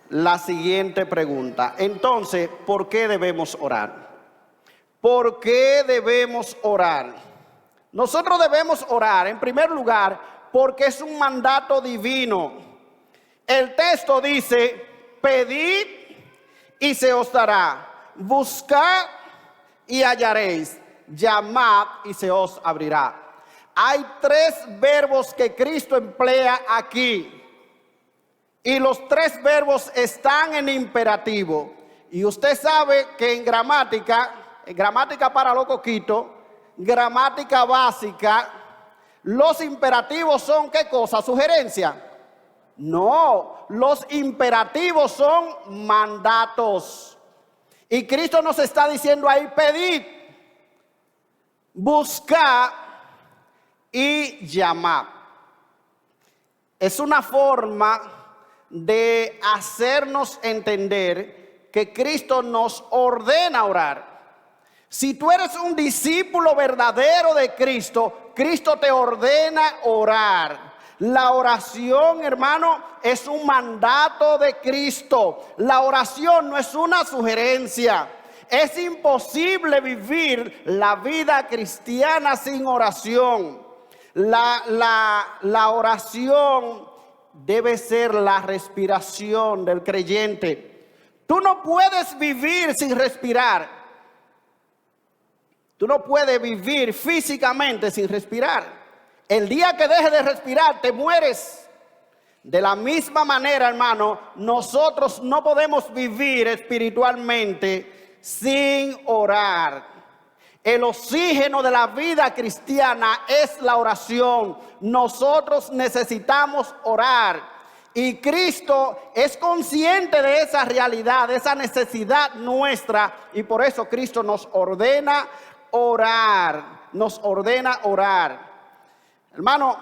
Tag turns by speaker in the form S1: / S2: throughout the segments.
S1: la siguiente pregunta. Entonces, ¿por qué debemos orar? ¿Por qué debemos orar? Nosotros debemos orar, en primer lugar, porque es un mandato divino. El texto dice: pedid y se os dará, buscad y hallaréis, llamad y se os abrirá. Hay tres verbos que Cristo emplea aquí. Y los tres verbos están en imperativo. Y usted sabe que en gramática para los coquitos, gramática básica, los imperativos son ¿qué cosa? ¿Sugerencia? No, los imperativos son mandatos. Y Cristo nos está diciendo ahí: pedid, buscad y llamad. Es una forma de hacernos entender que Cristo nos ordena orar. Si tú eres un discípulo verdadero de Cristo, Cristo te ordena orar. La oración, hermano, es un mandato de Cristo. La oración no es una sugerencia. Es imposible vivir la vida cristiana sin oración. La oración debe ser la respiración del creyente. Tú no puedes vivir sin respirar. Tú no puedes vivir físicamente sin respirar. El día que dejes de respirar, te mueres. De la misma manera, hermano, nosotros no podemos vivir espiritualmente sin orar. El oxígeno de la vida cristiana es la oración. Nosotros necesitamos orar. Y Cristo es consciente de esa realidad, de esa necesidad nuestra. Y por eso Cristo nos ordena orar. Nos ordena orar. Hermano,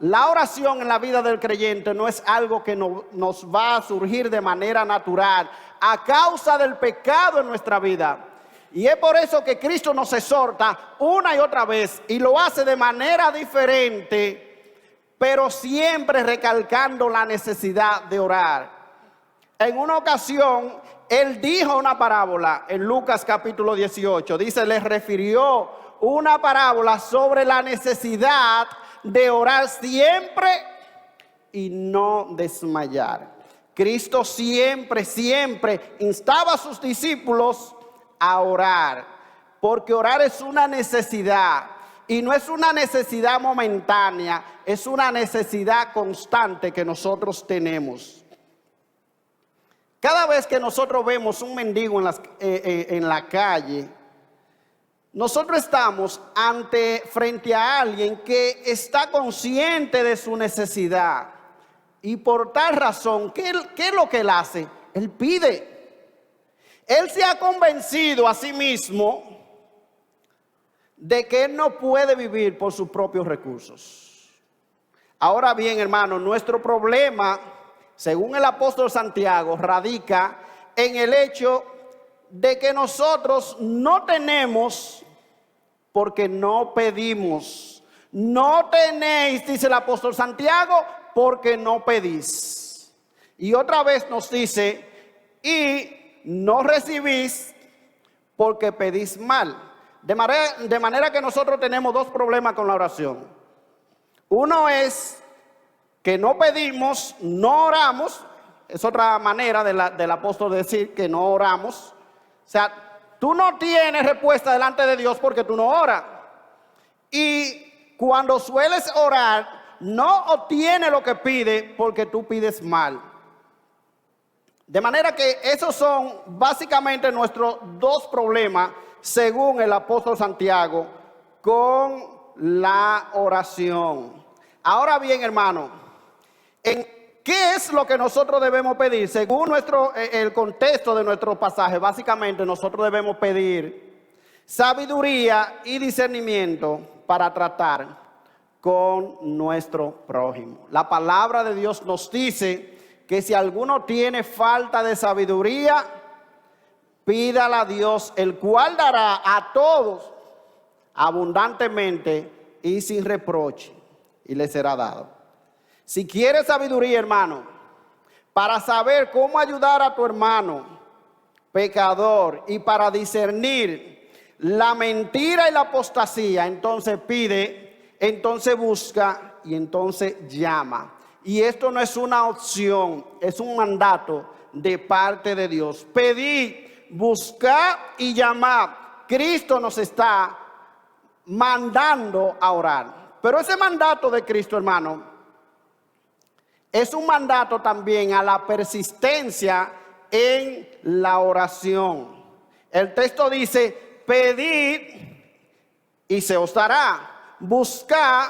S1: la oración en la vida del creyente no es algo que nos va a surgir de manera natural a causa del pecado en nuestra vida. Y es por eso que Cristo nos exhorta una y otra vez, y lo hace de manera diferente, pero siempre recalcando la necesidad de orar. En una ocasión, Él dijo una parábola en Lucas capítulo 18. Dice, les refirió una parábola sobre la necesidad de orar siempre y no desmayar. Cristo siempre instaba a sus discípulos a orar, porque orar es una necesidad, y no es una necesidad momentánea, es una necesidad constante que nosotros tenemos. Cada vez que nosotros vemos un mendigo en la calle, nosotros estamos frente a alguien que está consciente de su necesidad. Y por tal razón, ¿qué es lo que él hace? Él pide. Él se ha convencido a sí mismo de que él no puede vivir por sus propios recursos. Ahora bien, hermano, nuestro problema, según el apóstol Santiago, radica en el hecho de que nosotros no tenemos porque no pedimos. No tenéis, dice el apóstol Santiago, porque no pedís. Y otra vez nos dice, y no recibís porque pedís mal. De manera que nosotros tenemos dos problemas con la oración. Uno es que no pedimos, no oramos. Es otra manera del apóstol decir que no oramos. O sea, tú no tienes respuesta delante de Dios porque tú no oras. Y cuando sueles orar, no obtienes lo que pide porque tú pides mal. De manera que esos son básicamente nuestros dos problemas, según el apóstol Santiago, con la oración. Ahora bien, hermano, ¿qué es lo que nosotros debemos pedir? Según el contexto de nuestro pasaje, básicamente nosotros debemos pedir sabiduría y discernimiento para tratar con nuestro prójimo. La palabra de Dios nos dice que si alguno tiene falta de sabiduría, pídala a Dios, el cual dará a todos abundantemente y sin reproche, y le será dado. Si quieres sabiduría, hermano, para saber cómo ayudar a tu hermano pecador y para discernir la mentira y la apostasía, entonces pide, entonces busca y entonces llama. Y esto no es una opción, es un mandato de parte de Dios. Pedid, buscad y llamad. Cristo nos está mandando a orar. Pero ese mandato de Cristo, hermano, es un mandato también a la persistencia en la oración. El texto dice, pedid y se os dará, buscad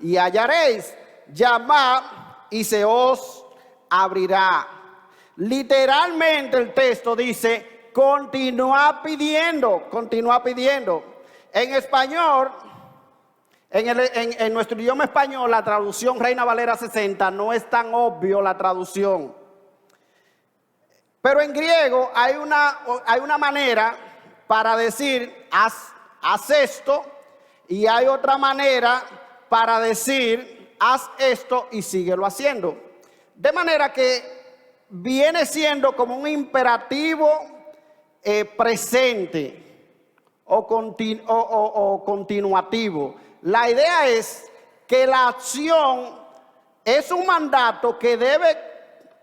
S1: y hallaréis, llamad y se os abrirá. Literalmente el texto dice, continúa pidiendo, continúa pidiendo. En español, en nuestro idioma español, la traducción Reina Valera 60 no es tan obvio la traducción. Pero en griego hay una manera para decir haz esto, y hay otra manera para decir haz esto y síguelo haciendo. De manera que viene siendo como un imperativo presente o continuativo. La idea es que la acción es un mandato que debe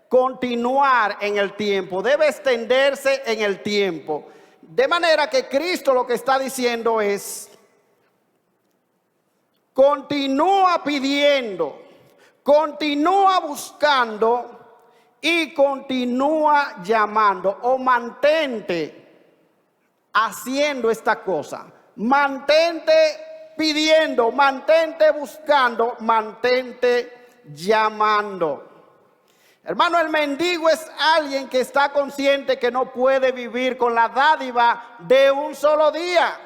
S1: continuar en el tiempo, debe extenderse en el tiempo. De manera que Cristo lo que está diciendo es, continúa pidiendo, continúa buscando y continúa llamando, o mantente haciendo esta cosa. Mantente pidiendo, mantente buscando, mantente llamando. Hermano, el mendigo es alguien que está consciente que no puede vivir con la dádiva de un solo día.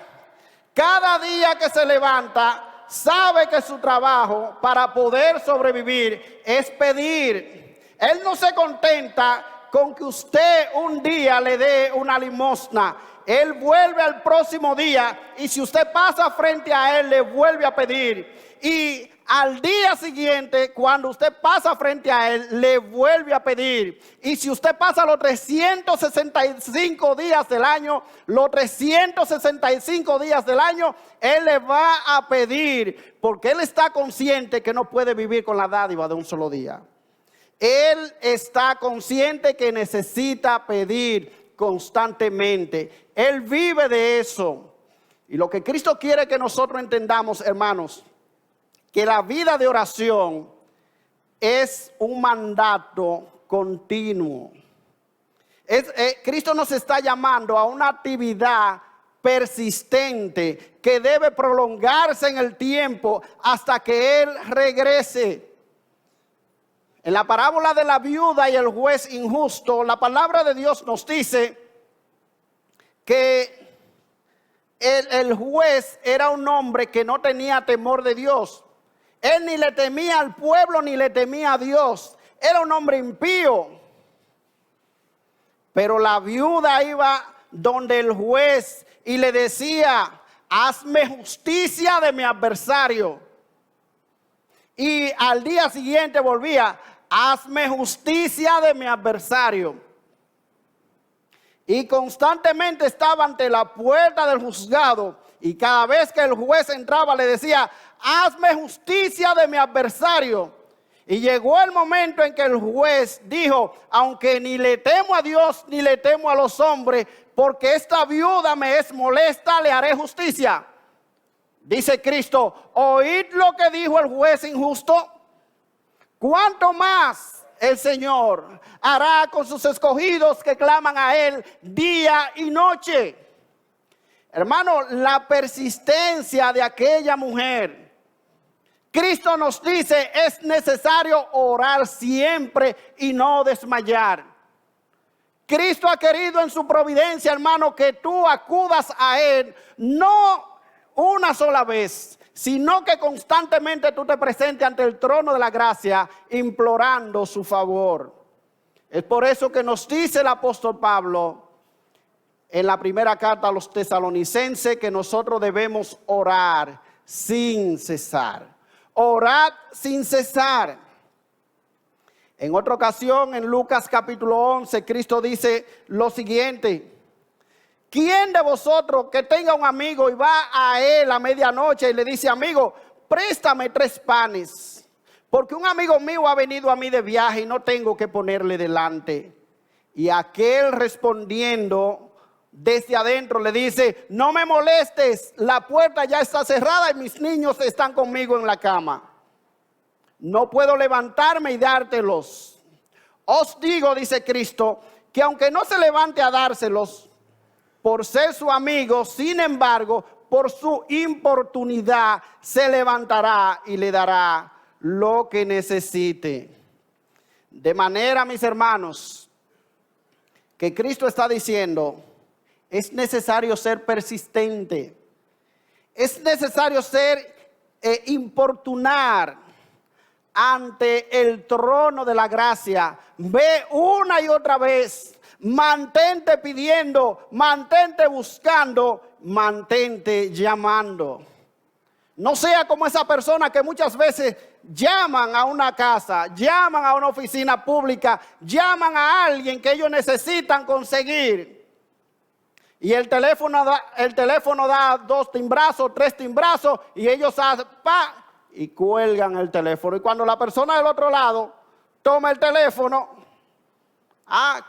S1: Cada día que se levanta, sabe que su trabajo para poder sobrevivir es pedir. Él no se contenta con que usted un día le dé una limosna. Él vuelve al próximo día y si usted pasa frente a él, le vuelve a pedir. Y al día siguiente, cuando usted pasa frente a él, le vuelve a pedir. Y si usted pasa los 365 días del año, los 365 días del año, él le va a pedir, porque él está consciente que no puede vivir con la dádiva de un solo día. Él está consciente que necesita pedir constantemente. Él vive de eso. Y lo que Cristo quiere que nosotros entendamos, hermanos, que la vida de oración es un mandato continuo. Cristo nos está llamando a una actividad persistente que debe prolongarse en el tiempo hasta que Él regrese. En la parábola de la viuda y el juez injusto, la palabra de Dios nos dice que el juez era un hombre que no tenía temor de Dios. Él ni le temía al pueblo ni le temía a Dios. Era un hombre impío. Pero la viuda iba donde el juez y le decía, hazme justicia de mi adversario. Y al día siguiente volvía, hazme justicia de mi adversario. Y constantemente estaba ante la puerta del juzgado. Y cada vez que el juez entraba le decía, hazme justicia de mi adversario. Y llegó el momento en que el juez dijo, aunque ni le temo a Dios ni le temo a los hombres, porque esta viuda me es molesta, le haré justicia. Dice Cristo, oíd lo que dijo el juez injusto. ¿Cuánto más el Señor hará con sus escogidos que claman a Él día y noche? Hermano, la persistencia de aquella mujer. Cristo nos dice, es necesario orar siempre y no desmayar. Cristo ha querido en su providencia, hermano, que tú acudas a Él, no una sola vez, sino que constantemente tú te presentes ante el trono de la gracia, implorando su favor. Es por eso que nos dice el apóstol Pablo, en la primera carta a los tesalonicenses, que nosotros debemos orar sin cesar. Orad sin cesar. En otra ocasión, en Lucas capítulo 11, Cristo dice lo siguiente: ¿quién de vosotros que tenga un amigo y va a él a medianoche y le dice, amigo, préstame 3 panes, porque un amigo mío ha venido a mí de viaje y no tengo que ponerle delante? Y aquel respondiendo desde adentro le dice, no me molestes, la puerta ya está cerrada y mis niños están conmigo en la cama. No puedo levantarme y dártelos. Os digo, dice Cristo, que aunque no se levante a dárselos por ser su amigo, sin embargo, por su importunidad se levantará y le dará lo que necesite. De manera, mis hermanos, que Cristo está diciendo, es necesario ser persistente, es necesario importunar ante el trono de la gracia. Ve una y otra vez, mantente pidiendo, mantente buscando, mantente llamando. No sea como esa persona que muchas veces llaman a una casa, llaman a una oficina pública, llaman a alguien que ellos necesitan conseguir. Y el teléfono da 2 timbrazos, 3 timbrazos y ellos hacen ¡pa! Y cuelgan el teléfono. Y cuando la persona del otro lado toma el teléfono,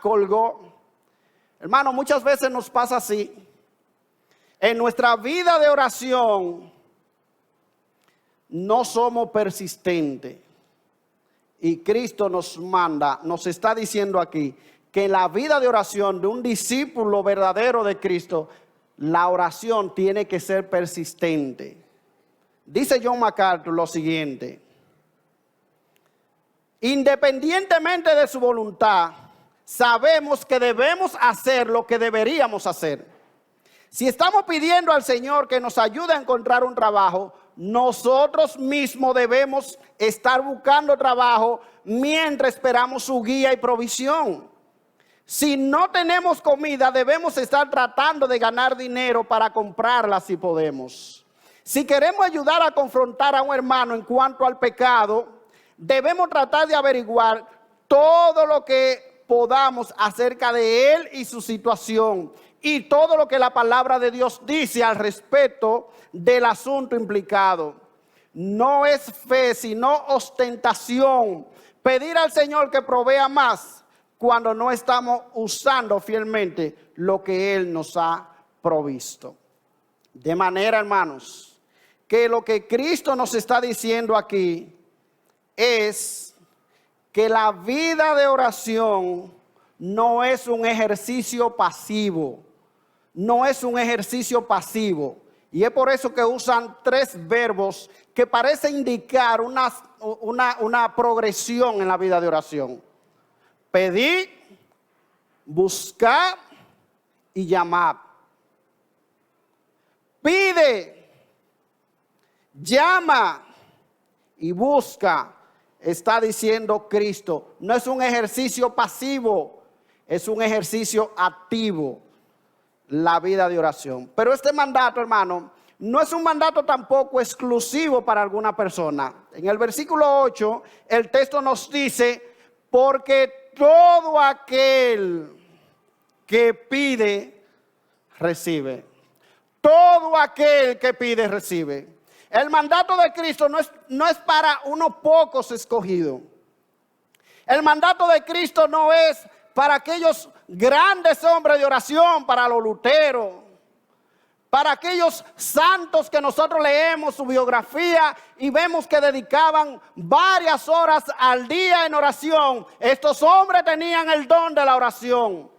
S1: colgó. Hermano, muchas veces nos pasa así. En nuestra vida de oración no somos persistentes. Y Cristo nos manda, nos está diciendo aquí, que la vida de oración de un discípulo verdadero de Cristo, la oración tiene que ser persistente. Dice John MacArthur lo siguiente: independientemente de su voluntad, sabemos que debemos hacer lo que deberíamos hacer. Si estamos pidiendo al Señor que nos ayude a encontrar un trabajo, nosotros mismos debemos estar buscando trabajo mientras esperamos su guía y provisión. Si no tenemos comida, debemos estar tratando de ganar dinero para comprarla si podemos. Si queremos ayudar a confrontar a un hermano en cuanto al pecado, debemos tratar de averiguar todo lo que podamos acerca de él y su situación, y todo lo que la palabra de Dios dice al respecto del asunto implicado. No es fe, sino ostentación pedir al Señor que provea más cuando no estamos usando fielmente lo que Él nos ha provisto. De manera, hermanos, que lo que Cristo nos está diciendo aquí es que la vida de oración no es un ejercicio pasivo. No es un ejercicio pasivo. Y es por eso que usan 3 verbos que parecen indicar una progresión en la vida de oración: pedir, buscar y llamar. Pide, llama y busca, está diciendo Cristo. No es un ejercicio pasivo, es un ejercicio activo, la vida de oración. Pero este mandato, hermano, no es un mandato tampoco exclusivo para alguna persona. En el versículo 8, el texto nos dice, porque todo aquel que pide, recibe. Todo aquel que pide, recibe. El mandato de Cristo no es para unos pocos escogidos. El mandato de Cristo no es para aquellos grandes hombres de oración, para los luteros, para aquellos santos que nosotros leemos su biografía y vemos que dedicaban varias horas al día en oración. Estos hombres tenían el don de la oración.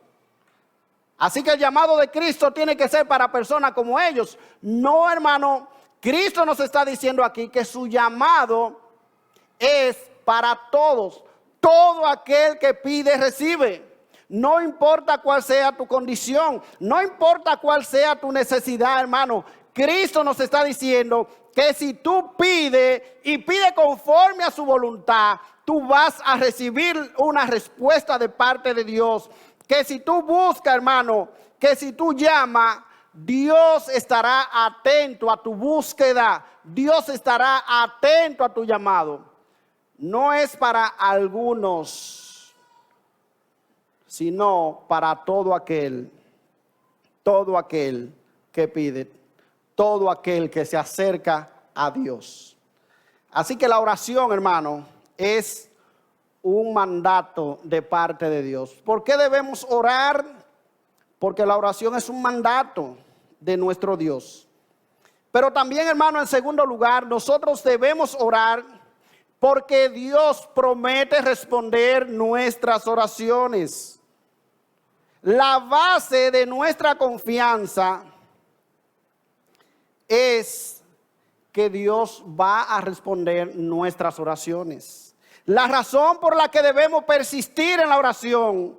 S1: Así que el llamado de Cristo tiene que ser para personas como ellos. No, hermano, Cristo nos está diciendo aquí que su llamado es para todos. Todo aquel que pide, recibe. No importa cuál sea tu condición, no importa cuál sea tu necesidad, hermano. Cristo nos está diciendo que si tú pides y pides conforme a su voluntad, tú vas a recibir una respuesta de parte de Dios. Que si tú buscas, hermano, que si tú llamas, Dios estará atento a tu búsqueda. Dios estará atento a tu llamado. no es para algunos, sino para todo aquel que pide, todo aquel que se acerca a Dios. Así que la oración, hermano, es un mandato de parte de Dios. ¿Por qué debemos orar? Porque la oración es un mandato de nuestro Dios. Pero también, hermano, en segundo lugar, nosotros debemos orar porque Dios promete responder nuestras oraciones. La base de nuestra confianza es que Dios va a responder nuestras oraciones. La razón por la que debemos persistir en la oración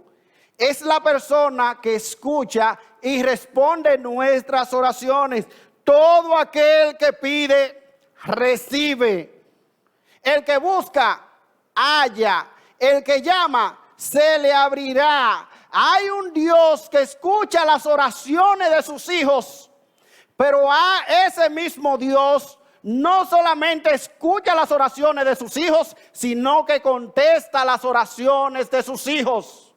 S1: es la persona que escucha y responde nuestras oraciones. Todo aquel que pide, recibe. El que busca, halla. El que llama, se le abrirá. Hay un Dios que escucha las oraciones de sus hijos, pero a ese mismo Dios no solamente escucha las oraciones de sus hijos, sino que contesta las oraciones de sus hijos.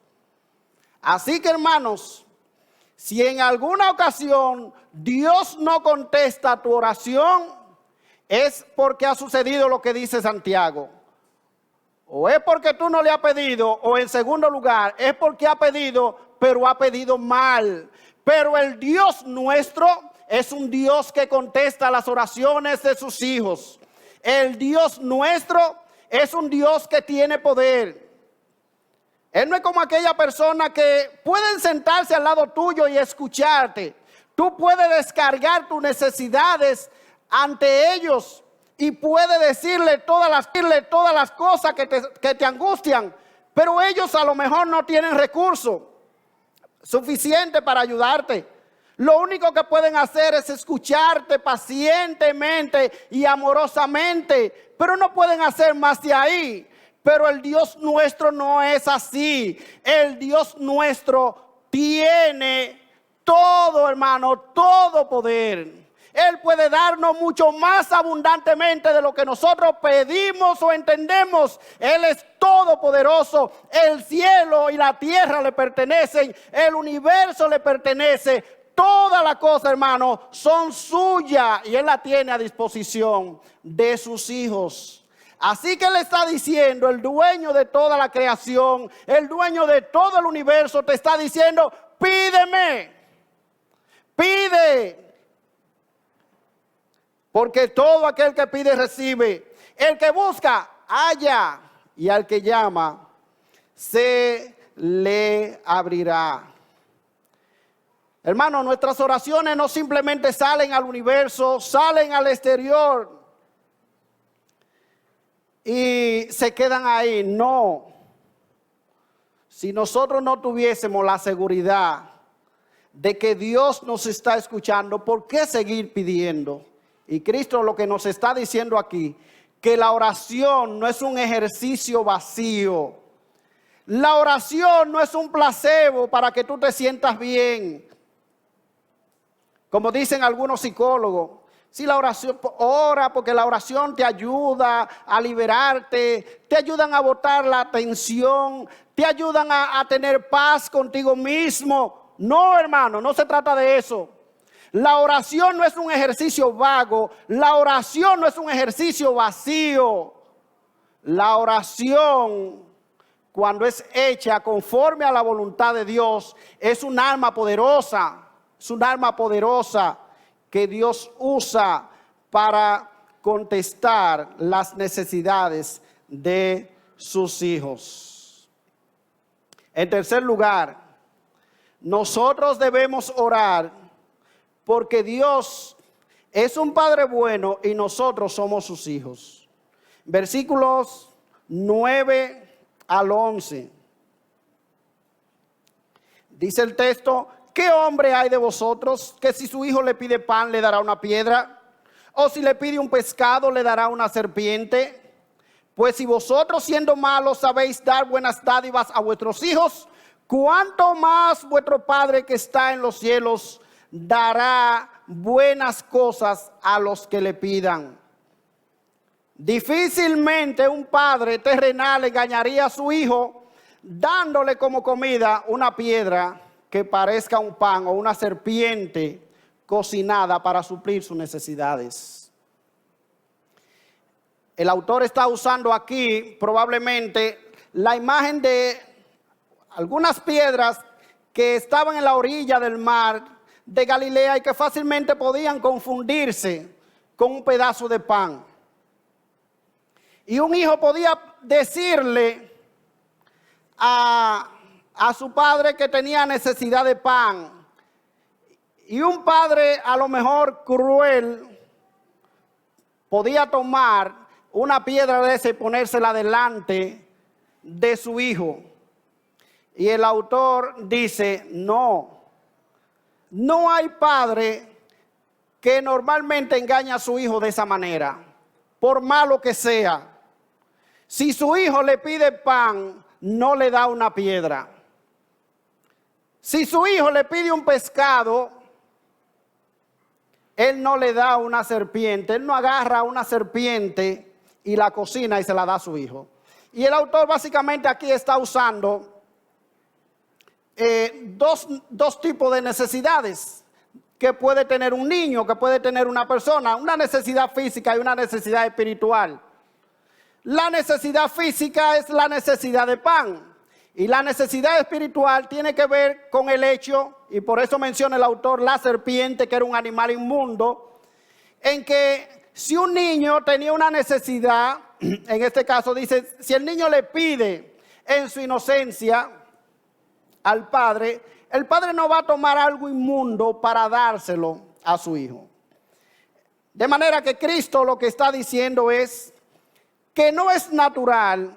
S1: Así que, hermanos, si en alguna ocasión Dios no contesta tu oración, es porque ha sucedido lo que dice Santiago. O es porque tú no le has pedido, o en segundo lugar, es porque ha pedido, pero ha pedido mal. Pero el Dios nuestro es un Dios que contesta las oraciones de sus hijos. El Dios nuestro es un Dios que tiene poder. Él no es como aquella persona que pueden sentarse al lado tuyo y escucharte. Tú puedes descargar tus necesidades ante ellos y puedes decirle todas las cosas que te angustian, pero ellos a lo mejor no tienen recursos suficientes para ayudarte. Lo único que pueden hacer es escucharte pacientemente y amorosamente, pero no pueden hacer más de ahí. Pero el Dios nuestro no es así. El Dios nuestro tiene todo, hermano, todo poder. Él puede darnos mucho más abundantemente de lo que nosotros pedimos o entendemos. Él es todopoderoso. El cielo y la tierra le pertenecen. El universo le pertenece. Todas las cosas, hermano, son suyas y Él la tiene a disposición de sus hijos. Así que le está diciendo, el dueño de toda la creación, el dueño de todo el universo, te está diciendo, pídeme, pide. Porque todo aquel que pide, recibe. El que busca, halla. Y al que llama, se le abrirá. Hermano, nuestras oraciones no simplemente salen al universo, salen al exterior y se quedan ahí. No. Si nosotros no tuviésemos la seguridad de que Dios nos está escuchando, ¿por qué seguir pidiendo? Y Cristo lo que nos está diciendo aquí, que la oración no es un ejercicio vacío. La oración no es un placebo para que tú te sientas bien. Como dicen algunos psicólogos, si la oración, ora porque la oración te ayuda a liberarte, te ayudan a botar la tensión, te ayudan a tener paz contigo mismo. No, hermano, no se trata de eso. La oración no es un ejercicio vago, la oración no es un ejercicio vacío. La oración, cuando es hecha conforme a la voluntad de Dios, es un arma poderosa. Es un arma poderosa que Dios usa para contestar las necesidades de sus hijos. En tercer lugar, nosotros debemos orar porque Dios es un Padre bueno y nosotros somos sus hijos. Versículos 9 al 11. Dice el texto, ¿qué hombre hay de vosotros que si su hijo le pide pan le dará una piedra? ¿O si le pide un pescado le dará una serpiente? Pues si vosotros siendo malos sabéis dar buenas dádivas a vuestros hijos, ¿cuánto más vuestro Padre que está en los cielos dará buenas cosas a los que le pidan? Difícilmente un padre terrenal engañaría a su hijo dándole como comida una piedra que parezca un pan o una serpiente cocinada para suplir sus necesidades. El autor está usando aquí probablemente la imagen de algunas piedras que estaban en la orilla del mar de Galilea y que fácilmente podían confundirse con un pedazo de pan. Y un hijo podía decirle a su padre que tenía necesidad de pan. Y un padre, a lo mejor cruel, podía tomar una piedra de esa y ponérsela delante de su hijo. Y el autor dice, no hay padre que normalmente engaña a su hijo de esa manera, por malo que sea. Si su hijo le pide pan, no le da una piedra. Si su hijo le pide un pescado, él no le da una serpiente. Él no agarra una serpiente y la cocina y se la da a su hijo. Y el autor básicamente aquí está usando dos tipos de necesidades que puede tener un niño, que puede tener una persona, una necesidad física y una necesidad espiritual. La necesidad física es la necesidad de pan y la necesidad espiritual tiene que ver con el hecho, y por eso menciona el autor la serpiente, que era un animal inmundo, en que si un niño tenía una necesidad, en este caso dice, si el niño le pide en su inocencia al padre, el padre no va a tomar algo inmundo para dárselo a su hijo. De manera que Cristo lo que está diciendo es que no es natural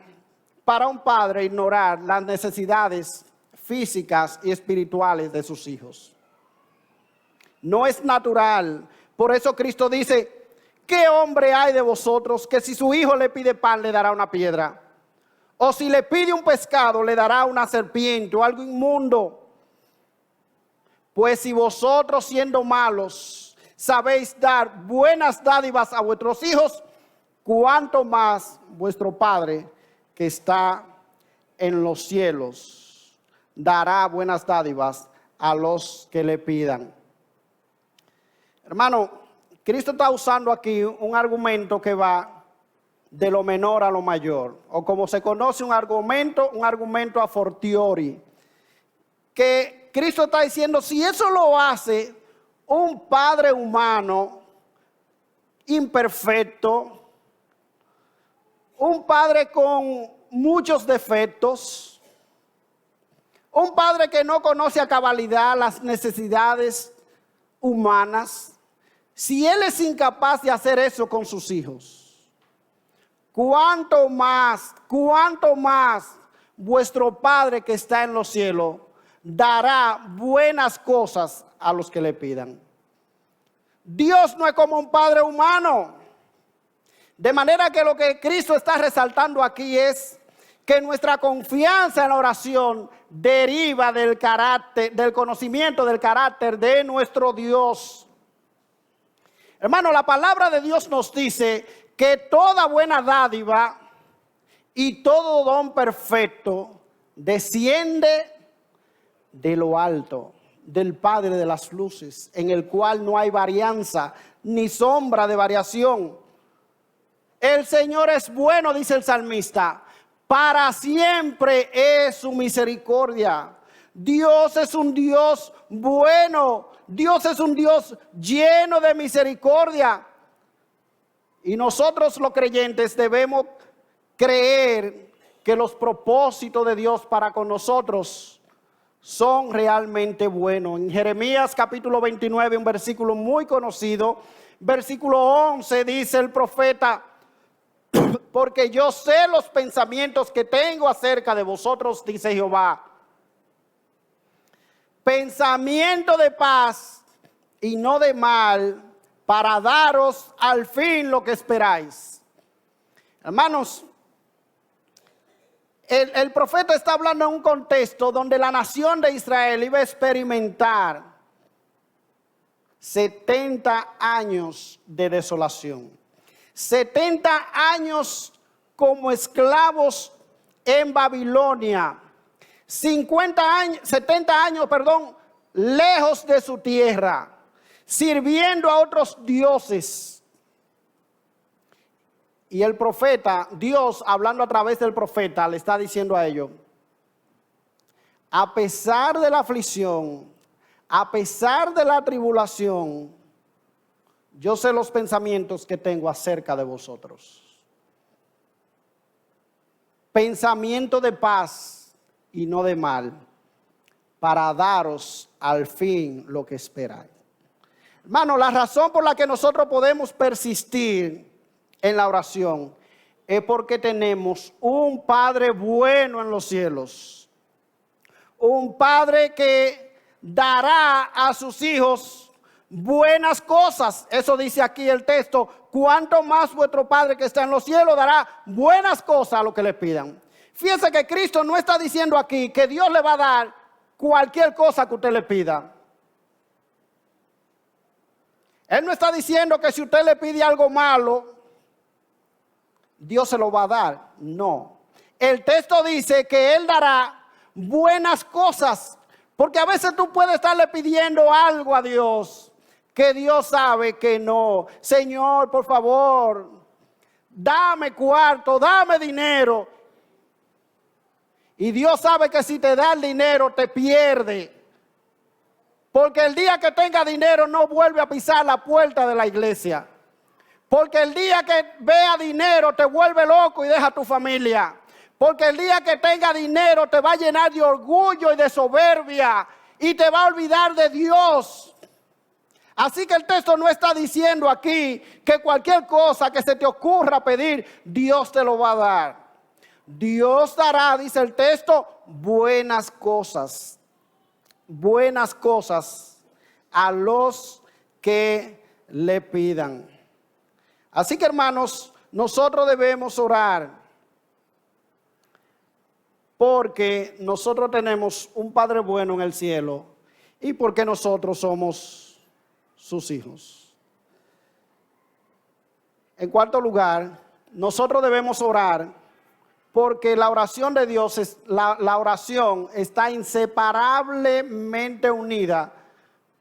S1: para un padre ignorar las necesidades físicas y espirituales de sus hijos. No es natural. Por eso Cristo dice, ¿qué hombre hay de vosotros que si su hijo le pide pan le dará una piedra? O si le pide un pescado le dará una serpiente o algo inmundo. Pues si vosotros siendo malos sabéis dar buenas dádivas a vuestros hijos, cuánto más vuestro Padre que está en los cielos dará buenas dádivas a los que le pidan. Hermano, Cristo está usando aquí un argumento que va de lo menor a lo mayor, o como se conoce un argumento a fortiori, que Cristo está diciendo, si eso lo hace un padre humano imperfecto, un padre con muchos defectos, un padre que no conoce a cabalidad las necesidades humanas, si él es incapaz de hacer eso con sus hijos, ¿cuánto más vuestro Padre que está en los cielos dará buenas cosas a los que le pidan? Dios no es como un padre humano. De manera que lo que Cristo está resaltando aquí es que nuestra confianza en la oración deriva del carácter, del conocimiento del carácter de nuestro Dios. Hermano, la palabra de Dios nos dice que toda buena dádiva y todo don perfecto desciende de lo alto, del Padre de las luces, en el cual no hay varianza ni sombra de variación. El Señor es bueno, dice el salmista, para siempre es su misericordia. Dios es un Dios bueno, Dios es un Dios lleno de misericordia. Y nosotros los creyentes debemos creer que los propósitos de Dios para con nosotros son realmente buenos. En Jeremías capítulo 29, un versículo muy conocido, versículo 11, dice el profeta, porque yo sé los pensamientos que tengo acerca de vosotros, dice Jehová. Pensamiento de paz y no de mal, para daros al fin lo que esperáis. Hermanos, el profeta está hablando en un contexto donde la nación de Israel iba a experimentar 70 años de desolación. 70 años como esclavos en Babilonia, 70 años, lejos de su tierra, sirviendo a otros dioses. Y el profeta, Dios hablando a través del profeta, le está diciendo a ellos: a pesar de la aflicción, a pesar de la tribulación, yo sé los pensamientos que tengo acerca de vosotros. Pensamiento de paz y no de mal, para daros al fin lo que esperáis. Hermano, la razón por la que nosotros podemos persistir en la oración es porque tenemos un Padre bueno en los cielos. Un Padre que dará a sus hijos buenas cosas. Eso dice aquí el texto: cuanto más vuestro Padre que está en los cielos dará buenas cosas a los que le pidan. Fíjense que Cristo no está diciendo aquí que Dios le va a dar cualquier cosa que usted le pida. Él no está diciendo que si usted le pide algo malo, Dios se lo va a dar. No. El texto dice que Él dará buenas cosas. Porque a veces tú puedes estarle pidiendo algo a Dios que Dios sabe que no. Señor, por favor, dame cuarto, dame dinero. Y Dios sabe que si te da el dinero te pierde. Porque el día que tenga dinero no vuelve a pisar la puerta de la iglesia. Porque el día que vea dinero te vuelve loco y deja a tu familia. Porque el día que tenga dinero te va a llenar de orgullo y de soberbia y te va a olvidar de Dios. Así que el texto no está diciendo aquí que cualquier cosa que se te ocurra pedir, Dios te lo va a dar. Dios dará, dice el texto, buenas cosas a los que le pidan. Así que, hermanos, nosotros debemos orar porque nosotros tenemos un Padre bueno en el cielo y porque nosotros somos sus hijos. En cuarto lugar, nosotros debemos orar porque la oración de Dios, la oración está inseparablemente unida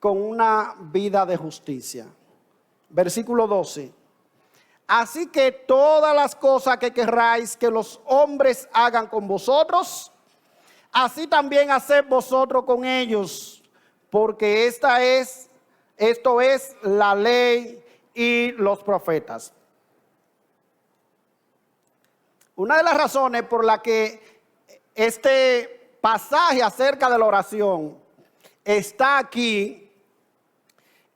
S1: con una vida de justicia. Versículo 12. Así que todas las cosas que querráis que los hombres hagan con vosotros, así también haced vosotros con ellos, porque esto es la ley y los profetas. Una de las razones por la que este pasaje acerca de la oración está aquí,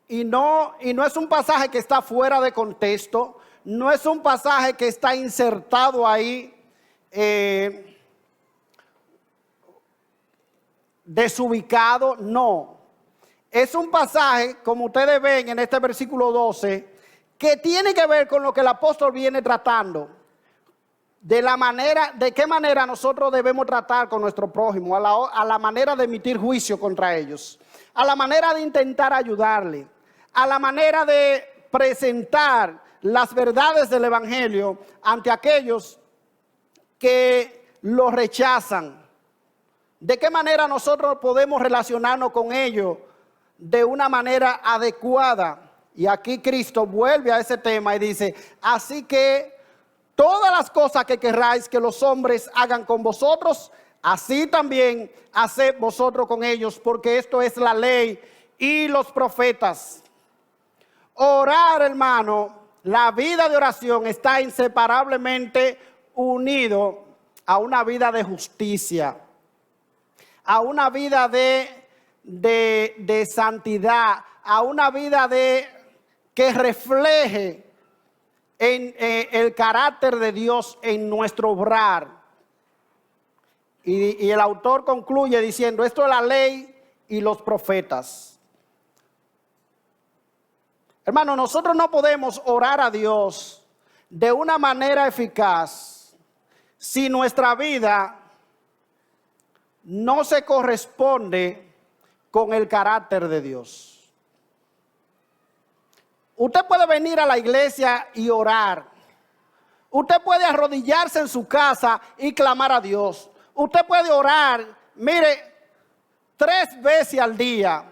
S1: y no es un pasaje que está fuera de contexto, no es un pasaje que está insertado ahí desubicado, no. Es un pasaje, como ustedes ven en este versículo 12, que tiene que ver con lo que el apóstol viene tratando. De qué manera nosotros debemos tratar con nuestro prójimo, a la manera de emitir juicio contra ellos, a la manera de intentar ayudarle, a la manera de presentar las verdades del evangelio ante aquellos que lo rechazan. De qué manera nosotros podemos relacionarnos con ellos de una manera adecuada. Y aquí Cristo vuelve a ese tema y dice: así que todas las cosas que querráis que los hombres hagan con vosotros, así también haced vosotros con ellos, porque esto es la ley y los profetas. Orar, hermano, la vida de oración está inseparablemente unido a una vida de justicia, a una vida de santidad, a una vida que refleje en el carácter de Dios en nuestro obrar. Y el autor concluye diciendo: esto es la ley y los profetas. Hermano, nosotros no podemos orar a Dios de una manera eficaz si nuestra vida no se corresponde con el carácter de Dios. Usted puede venir a la iglesia y orar, Usted puede arrodillarse en su casa y clamar a Dios. Usted puede orar, mire, 3 veces al día.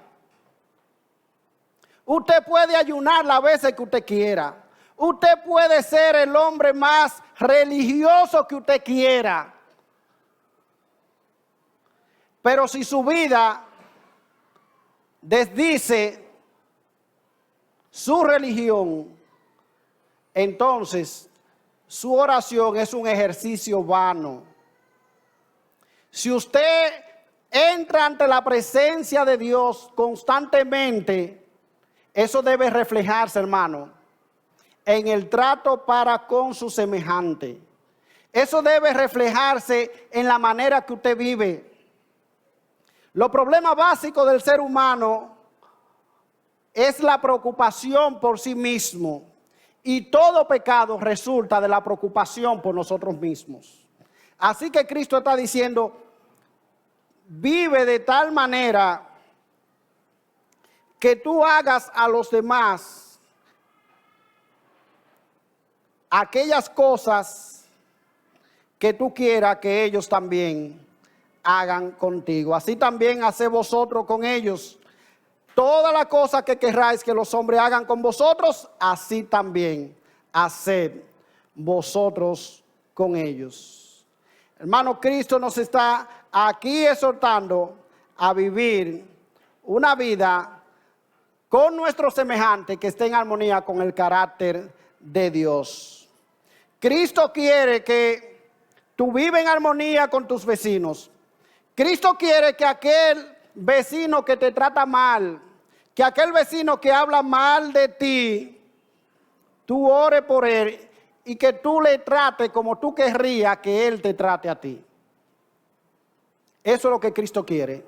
S1: Usted puede ayunar las veces que usted quiera. Usted puede ser el hombre más religioso que usted quiera. Pero si su vida desdice su religión, entonces su oración es un ejercicio vano. Si usted entra ante la presencia de Dios constantemente, eso debe reflejarse, hermano, en el trato para con su semejante. Eso debe reflejarse en la manera que usted vive. Los problemas básicos del ser humano es la preocupación por sí mismo. Y todo pecado resulta de la preocupación por nosotros mismos. Así que Cristo está diciendo, vive de tal manera que tú hagas a los demás aquellas cosas que tú quieras que ellos también hagan contigo. Así también haced vosotros con ellos. Todas las cosas que querráis que los hombres hagan con vosotros, así también haced vosotros con ellos. Hermano, Cristo nos está aquí exhortando a vivir una vida con nuestro semejante que esté en armonía con el carácter de Dios. Cristo quiere que tú vivas en armonía con tus vecinos. Cristo quiere que aquel vecino que te trata mal, que aquel vecino que habla mal de ti, tú ores por él y que tú le trates como tú querrías que él te trate a ti. Eso es lo que Cristo quiere.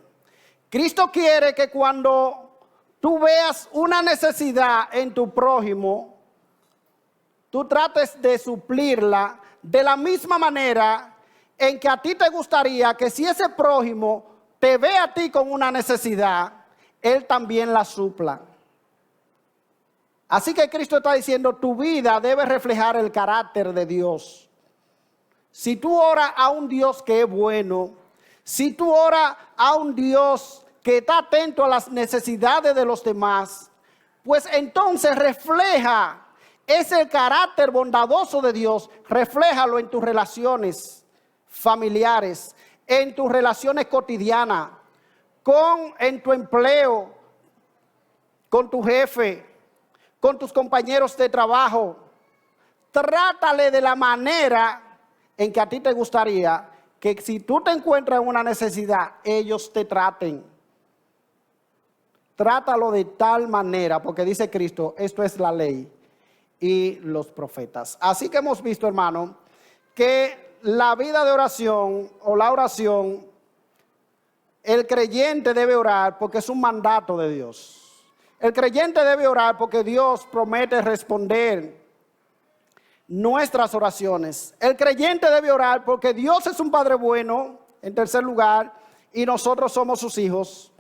S1: Cristo quiere que cuando tú veas una necesidad en tu prójimo, tú trates de suplirla de la misma manera en que a ti te gustaría que si ese prójimo te ve a ti con una necesidad, él también la supla. Así que Cristo está diciendo, tu vida debe reflejar el carácter de Dios. Si tú oras a un Dios que es bueno, si tú oras a un Dios que está atento a las necesidades de los demás, pues entonces refleja ese carácter bondadoso de Dios, refléjalo en tus relaciones familiares, en tus relaciones cotidianas, en tu empleo, con tu jefe, con tus compañeros de trabajo. Trátale de la manera en que a ti te gustaría que si tú te encuentras en una necesidad, ellos te traten. Trátalo de tal manera, porque dice Cristo, esto es la ley y los profetas. Así que hemos visto, hermano, que la vida de oración o la oración, el creyente debe orar porque es un mandato de Dios. El creyente debe orar porque Dios promete responder nuestras oraciones. El creyente debe orar porque Dios es un Padre bueno, en tercer lugar, y nosotros somos sus hijos.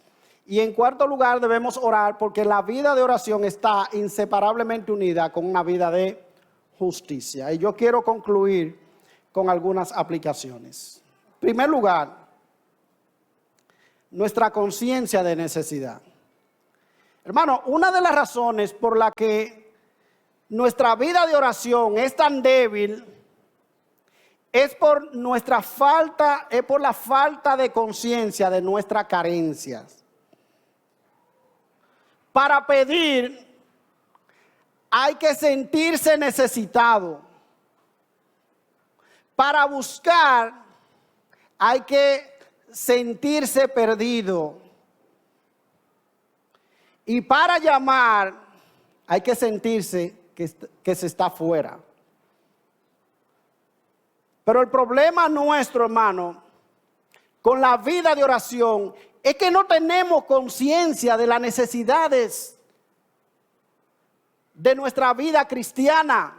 S1: Y en cuarto lugar debemos orar porque la vida de oración está inseparablemente unida con una vida de justicia. Y yo quiero concluir con algunas aplicaciones. En primer lugar, nuestra conciencia de necesidad. Hermano, una de las razones por la que nuestra vida de oración es tan débil es por nuestra falta, es por la falta de conciencia de nuestras carencias. Para pedir hay que sentirse necesitado. Para buscar hay que sentirse perdido. Y para llamar hay que sentirse que se está fuera. Pero el problema nuestro, hermano, con la vida de oración es que no tenemos conciencia de las necesidades de nuestra vida cristiana.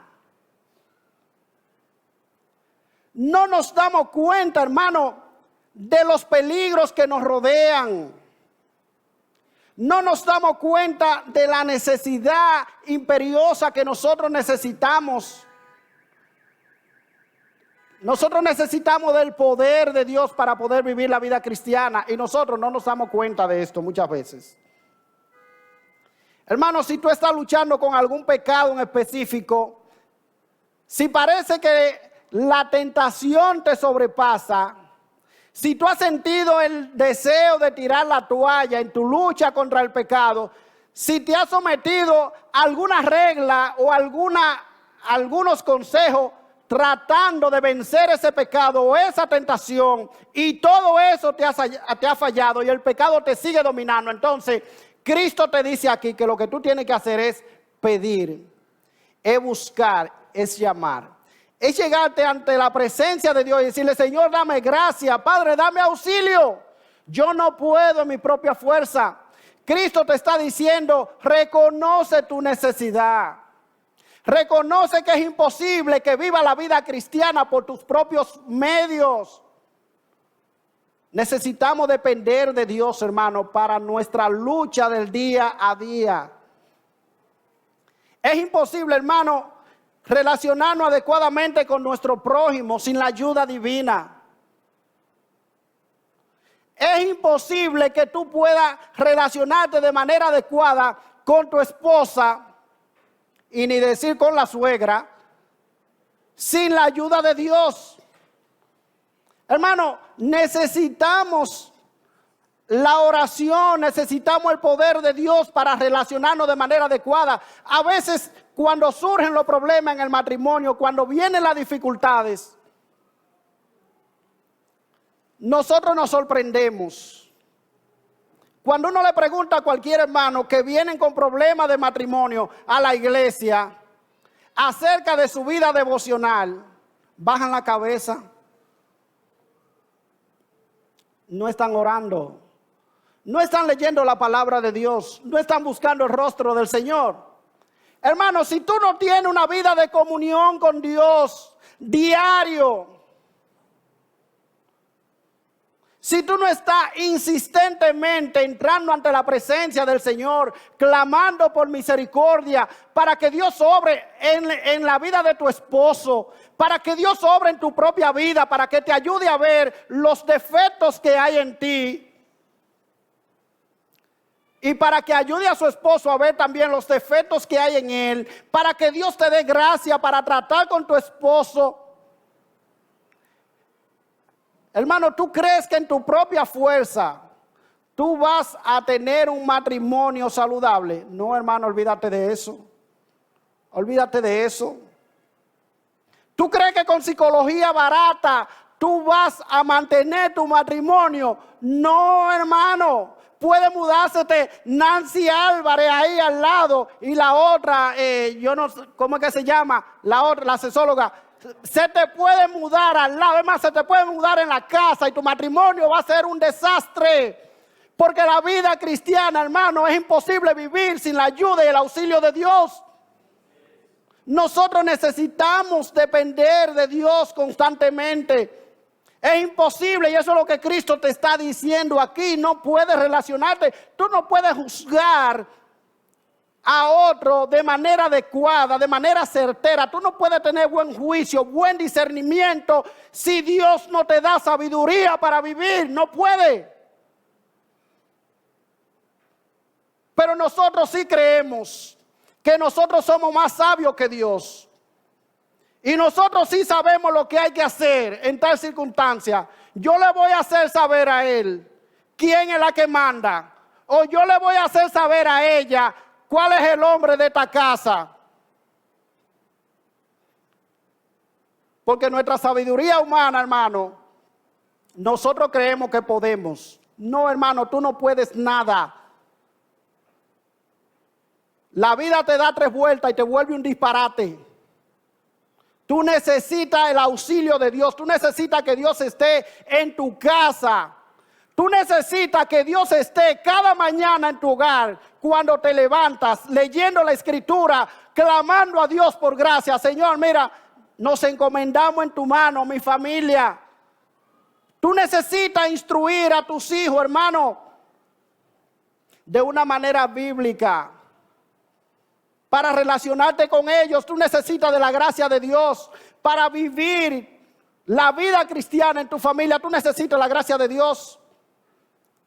S1: No nos damos cuenta, hermano, de los peligros que nos rodean. No nos damos cuenta de la necesidad imperiosa que nosotros necesitamos. Nosotros necesitamos del poder de Dios para poder vivir la vida cristiana y nosotros no nos damos cuenta de esto muchas veces. Hermano, si tú estás luchando con algún pecado en específico, si parece que la tentación te sobrepasa, si tú has sentido el deseo de tirar la toalla en tu lucha contra el pecado, si te has sometido a alguna regla o algunos consejos tratando de vencer ese pecado o esa tentación y todo eso te ha fallado y el pecado te sigue dominando, entonces Cristo te dice aquí que lo que tú tienes que hacer es pedir, es buscar, es llamar. Es llegarte ante la presencia de Dios y decirle, Señor, dame gracia, Padre, dame auxilio. Yo no puedo en mi propia fuerza. Cristo te está diciendo, reconoce tu necesidad. Reconoce que es imposible que viva la vida cristiana por tus propios medios. Necesitamos depender de Dios, hermano, para nuestra lucha del día a día. Es imposible, hermano, relacionarnos adecuadamente con nuestro prójimo sin la ayuda divina. Es imposible que tú puedas relacionarte de manera adecuada con tu esposa y ni decir con la suegra sin la ayuda de Dios. Hermano, necesitamos la oración, necesitamos el poder de Dios para relacionarnos de manera adecuada. A veces cuando surgen los problemas en el matrimonio, cuando vienen las dificultades, nosotros nos sorprendemos. Cuando uno le pregunta a cualquier hermano que vienen con problemas de matrimonio a la iglesia acerca de su vida devocional, bajan la cabeza. No están orando, no están leyendo la palabra de Dios, no están buscando el rostro del Señor. Hermano, si tú no tienes una vida de comunión con Dios diario, si tú no estás insistentemente entrando ante la presencia del Señor, clamando por misericordia, para que Dios obre en la vida de tu esposo, para que Dios obre en tu propia vida, para que te ayude a ver los defectos que hay en ti, y para que ayude a su esposo a ver también los defectos que hay en él, para que Dios te dé gracia para tratar con tu esposo. Hermano, ¿tú crees que en tu propia fuerza tú vas a tener un matrimonio saludable? No, hermano, olvídate de eso. Olvídate de eso. ¿Tú crees que con psicología barata tú vas a mantener tu matrimonio? No, hermano. Puede mudársete Nancy Álvarez ahí al lado y la otra, yo no sé, ¿cómo es que se llama? La otra, la sexóloga. Se te puede mudar al lado, es más, se te puede mudar en la casa y tu matrimonio va a ser un desastre. Porque la vida cristiana, hermano, es imposible vivir sin la ayuda y el auxilio de Dios. Nosotros necesitamos depender de Dios constantemente. Es imposible y eso es lo que Cristo te está diciendo aquí. No puedes relacionarte, tú no puedes juzgar a otro de manera adecuada, de manera certera. Tú no puedes tener buen juicio, buen discernimiento si Dios no te da sabiduría para vivir. No puede. Pero nosotros sí creemos que nosotros somos más sabios que Dios. Y nosotros sí sabemos lo que hay que hacer en tal circunstancia. Yo le voy a hacer saber a él quién es la que manda. O yo le voy a hacer saber a ella cuál es el hombre de esta casa. Porque nuestra sabiduría humana, hermano, nosotros creemos que podemos. No, hermano, tú no puedes nada. La vida te da 3 vueltas y te vuelve un disparate. Tú necesitas el auxilio de Dios. Tú necesitas que Dios esté en tu casa. Tú necesitas que Dios esté cada mañana en tu hogar, cuando te levantas, leyendo la Escritura, clamando a Dios por gracia. Señor, mira, nos encomendamos en tu mano, mi familia. Tú necesitas instruir a tus hijos, hermano, de una manera bíblica. Para relacionarte con ellos, tú necesitas de la gracia de Dios para vivir la vida cristiana en tu familia, tú necesitas la gracia de Dios.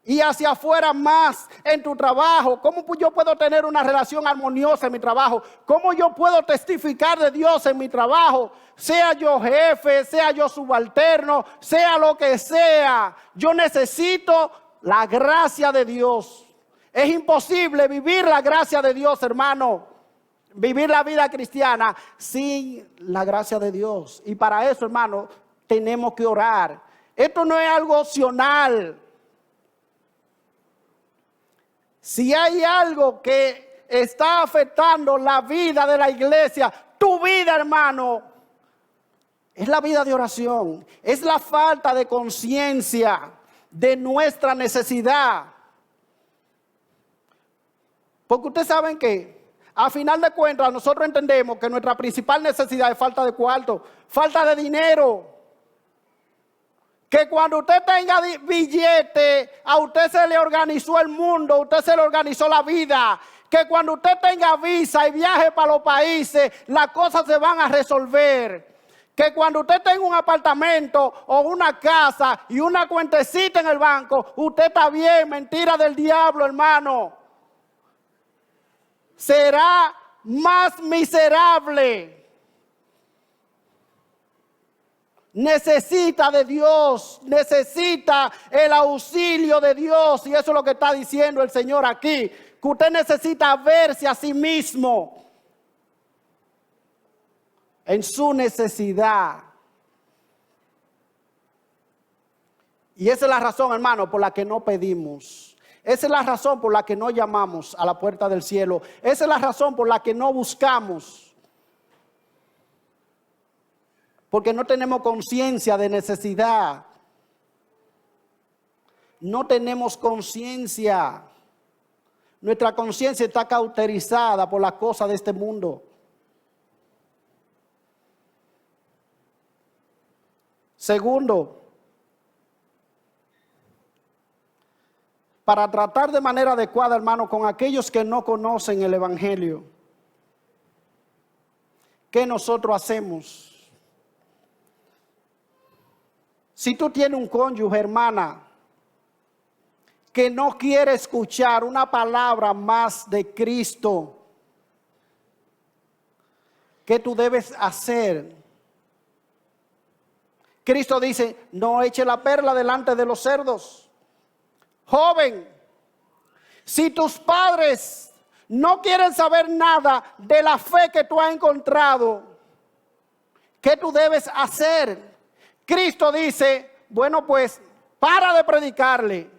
S1: Y hacia afuera más, en tu trabajo. ¿Cómo yo puedo tener una relación armoniosa en mi trabajo? ¿Cómo yo puedo testificar de Dios en mi trabajo? Sea yo jefe, sea yo subalterno, sea lo que sea. Yo necesito la gracia de Dios. Es imposible vivir la gracia de Dios, hermano. Vivir la vida cristiana sin la gracia de Dios. Y para eso, hermano, tenemos que orar. Esto no es algo opcional. Si hay algo que está afectando la vida de la iglesia, tu vida, hermano, es la vida de oración. Es la falta de conciencia de nuestra necesidad. Porque ustedes saben que, a final de cuentas, nosotros entendemos que nuestra principal necesidad es falta de cuarto, falta de dinero. Que cuando usted tenga billete, a usted se le organizó el mundo, a usted se le organizó la vida. Que cuando usted tenga visa y viaje para los países, las cosas se van a resolver. Que cuando usted tenga un apartamento o una casa y una cuentecita en el banco, usted está bien. Mentira del diablo, hermano. Será más miserable. Necesita de Dios, necesita el auxilio de Dios. Y eso es lo que está diciendo el Señor aquí. Que usted necesita verse a sí mismo en su necesidad. Y esa es la razón, hermano, por la que no pedimos. Esa es la razón por la que no llamamos a la puerta del cielo. Esa es la razón por la que no buscamos. Porque no tenemos conciencia de necesidad. No tenemos conciencia. Nuestra conciencia está cauterizada por las cosas de este mundo. Segundo, para tratar de manera adecuada, hermano, con aquellos que no conocen el Evangelio, ¿qué nosotros hacemos? Si tú tienes un cónyuge, hermana, que no quiere escuchar una palabra más de Cristo, ¿qué tú debes hacer? Cristo dice, no eche la perla delante de los cerdos. Joven, si tus padres no quieren saber nada de la fe que tú has encontrado, ¿qué tú debes hacer? Cristo dice, bueno, pues para de predicarle,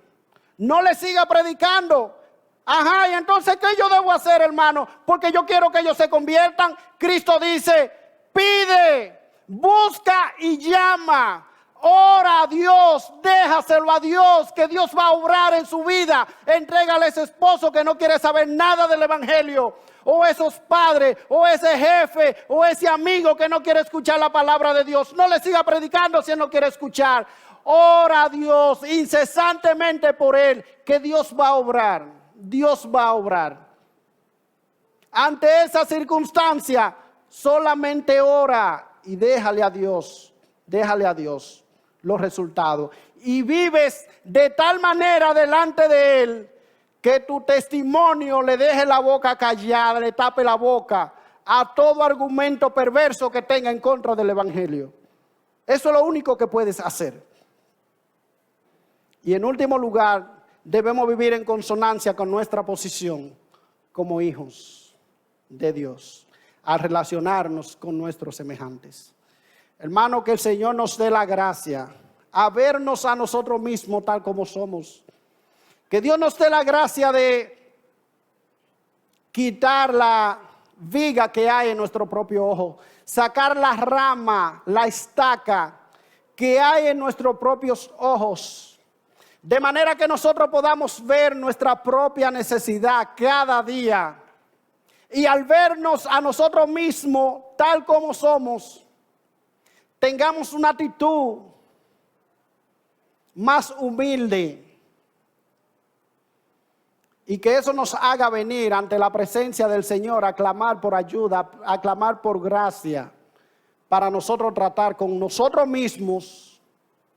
S1: no le siga predicando. Ajá, y entonces, ¿qué yo debo hacer, hermano? Porque yo quiero que ellos se conviertan. Cristo dice, pide, busca y llama. Ora a Dios, déjaselo a Dios, que Dios va a obrar en su vida. Entrégale a ese esposo que no quiere saber nada del Evangelio. O esos padres, o ese jefe, o ese amigo que no quiere escuchar la palabra de Dios. No le siga predicando si él no quiere escuchar. Ora a Dios incesantemente por él, que Dios va a obrar. Dios va a obrar. Ante esa circunstancia, solamente ora y déjale a Dios los resultados. Y vives de tal manera delante de Él que tu testimonio le deje la boca callada, le tape la boca a todo argumento perverso que tenga en contra del Evangelio. Eso es lo único que puedes hacer. Y en último lugar, debemos vivir en consonancia con nuestra posición como hijos de Dios, al relacionarnos con nuestros semejantes. Hermano, que el Señor nos dé la gracia a vernos a nosotros mismos tal como somos. Que Dios nos dé la gracia de quitar la viga que hay en nuestro propio ojo, sacar la rama, la estaca que hay en nuestros propios ojos, de manera que nosotros podamos ver nuestra propia necesidad cada día. Y al vernos a nosotros mismos tal como somos, tengamos una actitud más humilde. Y que eso nos haga venir ante la presencia del Señor a clamar por ayuda, a clamar por gracia, para nosotros tratar con nosotros mismos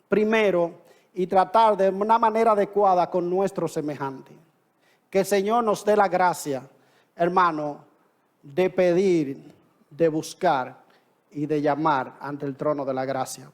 S1: primero y tratar de una manera adecuada con nuestros semejantes. Que el Señor nos dé la gracia, hermano, de pedir, de buscar y de llamar ante el trono de la gracia.